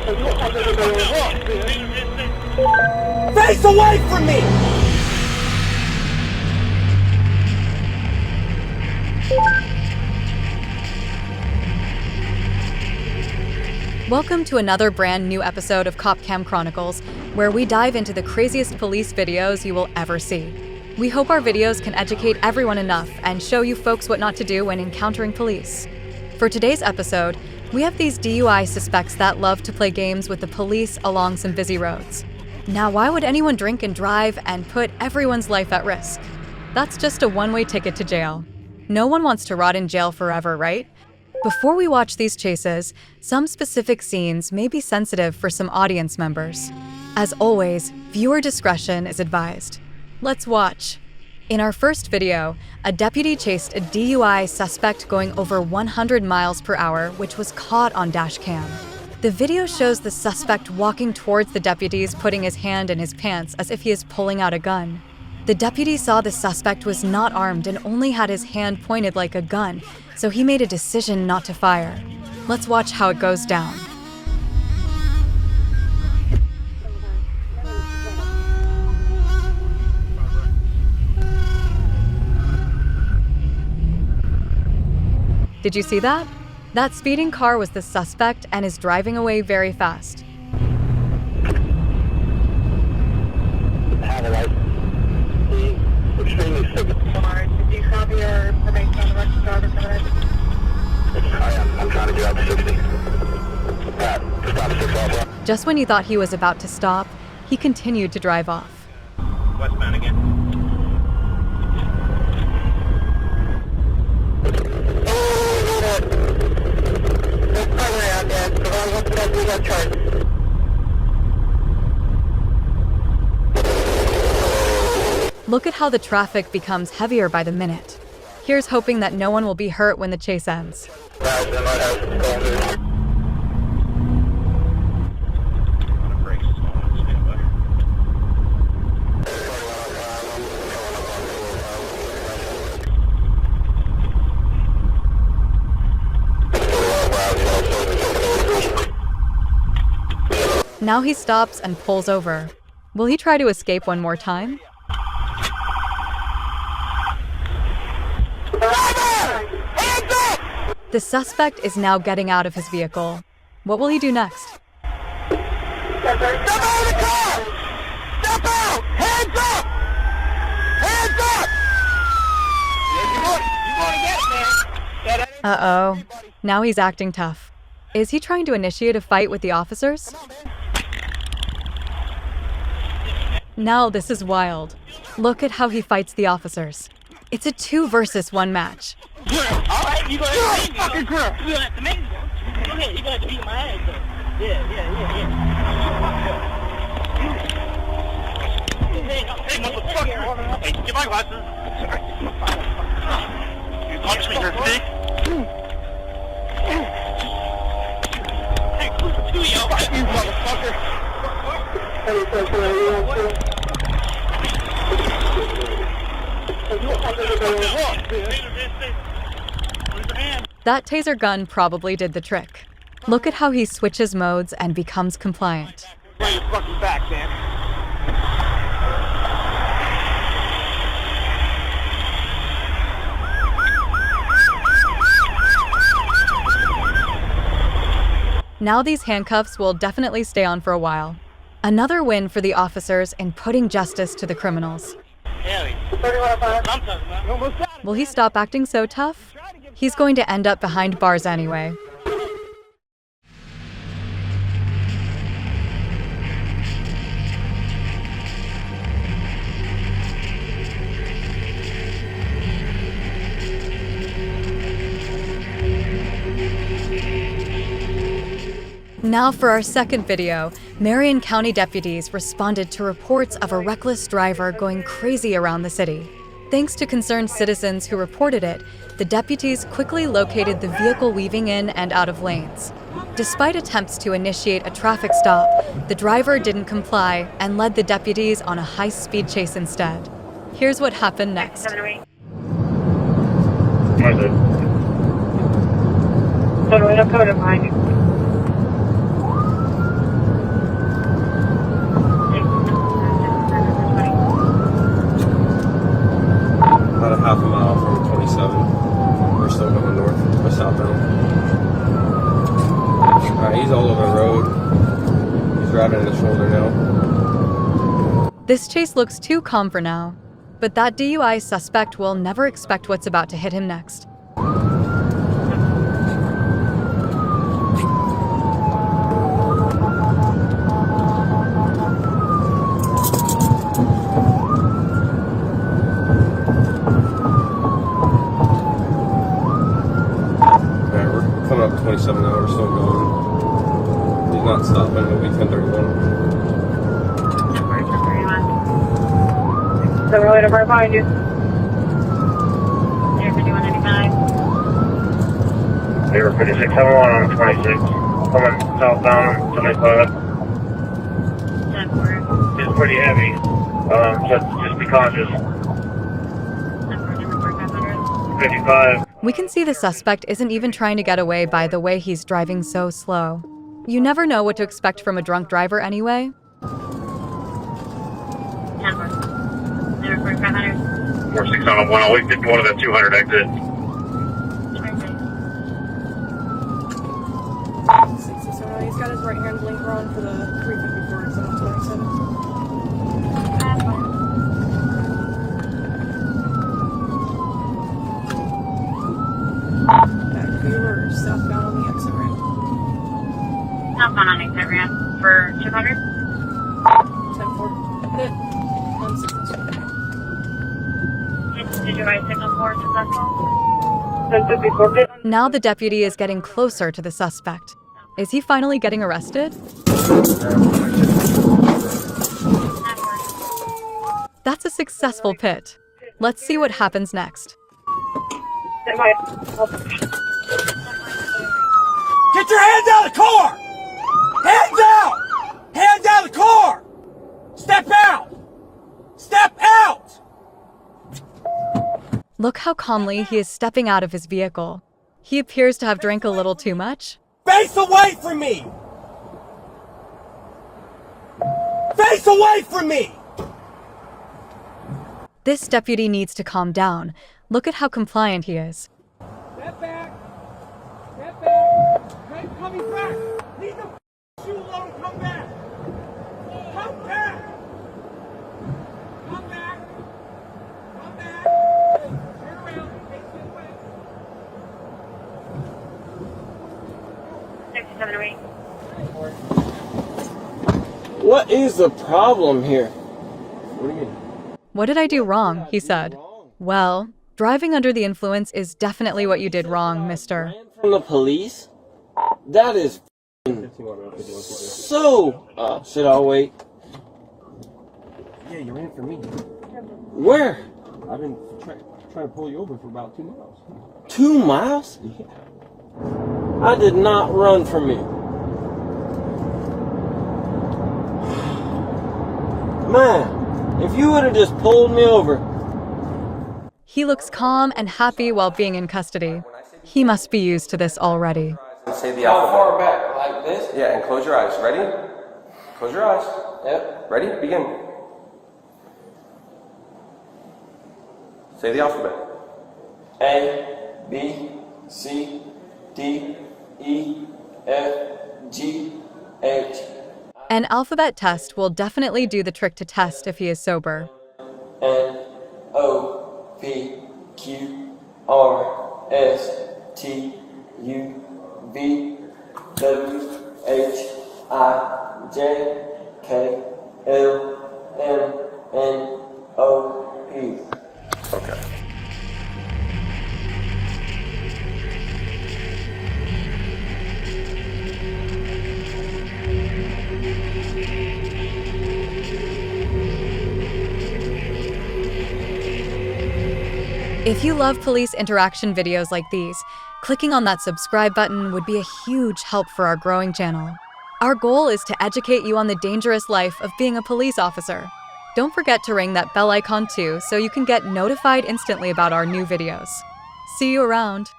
Face away from me! Welcome to another brand new episode of Cop Cam Chronicles, where we dive into the craziest police videos you will ever see. We hope our videos can educate everyone enough and show you folks what not to do when encountering police. For today's episode, we have these DUI suspects that love to play games with the police along some busy roads. Now, why would anyone drink and drive and put everyone's life at risk? That's just a one-way ticket to jail. No one wants to rot in jail forever, right? Before we watch these chases, some specific scenes may be sensitive for some audience members. As always, viewer discretion is advised. Let's watch. In our first video, a deputy chased a DUI suspect going over 100 miles per hour, which was caught on dash cam. The video shows the suspect walking towards the deputies, putting his hand in his pants as if he is pulling out a gun. The deputy saw the suspect was not armed and only had his hand pointed like a gun, so he made a decision not to fire. Let's watch how it goes down. Did you see that? That speeding car was the suspect and is driving away very fast. Extremely sick. Did you copy your information on the registered driver coming in? I am. I'm trying to get out to 60. Stop 6 off. Just when you thought he was about to stop, he continued to drive off. Westbound again. There's primary out there. So what's the best we got charged? Look at how the traffic becomes heavier by the minute. Here's hoping that no one will be hurt when the chase ends. Now he stops and pulls over. Will he try to escape one more time? The suspect is now getting out of his vehicle. What will he do next? Step out of the car! Step out! Hands up! Hands up! You want to get it, man. Uh-oh. Now he's acting tough. Is he trying to initiate a fight with the officers? Now this is wild. Look at how he fights the officers. It's a 2 versus 1 match. All right, you gonna have to fucking girl. You gonna have to make me. Go ahead, you gonna have to beat my ass though. Yeah. Hey, motherfucker. Hey, get my glasses. You punch me in your dick. Hey, who's the 2 yo? Fuck you, motherfucker. That taser gun probably did the trick. Look at how he switches modes and becomes compliant. Bring your fucking back, man. Now these handcuffs will definitely stay on for a while. Another win for the officers in putting justice to the criminals. Will he stop acting so tough? He's going to end up behind bars anyway. Now for our second video, Marion County deputies responded to reports of a reckless driver going crazy around the city. Thanks to concerned citizens who reported it, the deputies quickly located the vehicle weaving in and out of lanes. Despite attempts to initiate a traffic stop, the driver didn't comply and led the deputies on a high-speed chase instead. Here's what happened next. all over the road. He's riding in the shoulder now. This chase looks too calm for now, but that DUI suspect will never expect what's about to hit him next. Coming up 27 hours, still going. He's not stopping. It'll be 10:31. So we're waiting right behind you. Air 5195. They were 5671 on 26. Coming southbound, 75. 10-4. It's pretty heavy. So just be cautious. 10-4, 55. We can see the suspect isn't even trying to get away by the way he's driving so slow. You never know what to expect from a drunk driver anyway. 10-4. 500. 46 on a 1. I'll get one of the 200 exit. 26. He's got his right hand blinker on for the 354 exit on 27. Back to you or southbound on the exit ramp. Southbound on exit ramp for 200. 10-4. Hit on 6. Did you write signal 4 successful? 1054. Now the deputy is getting closer to the suspect. Is he finally getting arrested? 10-4. That's a successful pit. Let's see what happens next. Get your hands out of the car! Hands out! Hands out of the car! Step out! Step out! Look how calmly he is stepping out of his vehicle. He appears to have drank a little too much. Face away from me! Face away from me! This deputy needs to calm down. Look at how compliant he is. Step back! Step back! I'm coming back! Leave the shoe alone and come back! Come back! Come back! Come back! Turn around, face this way. 6708. What is the problem here? What do you mean? What did I do wrong? He said. Well, driving under the influence is definitely what you did wrong, mister. Ran from the police? That is so... should I wait? Yeah, you ran for me. Where? I've been trying to pull you over for about 2 miles. 2 miles? Yeah. I did not run from you. Man, if you would have just pulled me over. He looks calm and happy while being in custody. He must be used to this already. Say the How alphabet. far back? Like this? Yeah, and close your eyes. Ready? Close your eyes. Yep. Ready? Begin. Say the alphabet. A, B, C, D, E, F, G, H, An alphabet test will definitely do the trick to test if he is sober. N, O, P, Q, R, S, T, U, V, W, H, I, J, K, L, M, N, O, P. Okay. If you love police interaction videos like these, clicking on that subscribe button would be a huge help for our growing channel. Our goal is to educate you on the dangerous life of being a police officer. Don't forget to ring that bell icon too so you can get notified instantly about our new videos. See you around.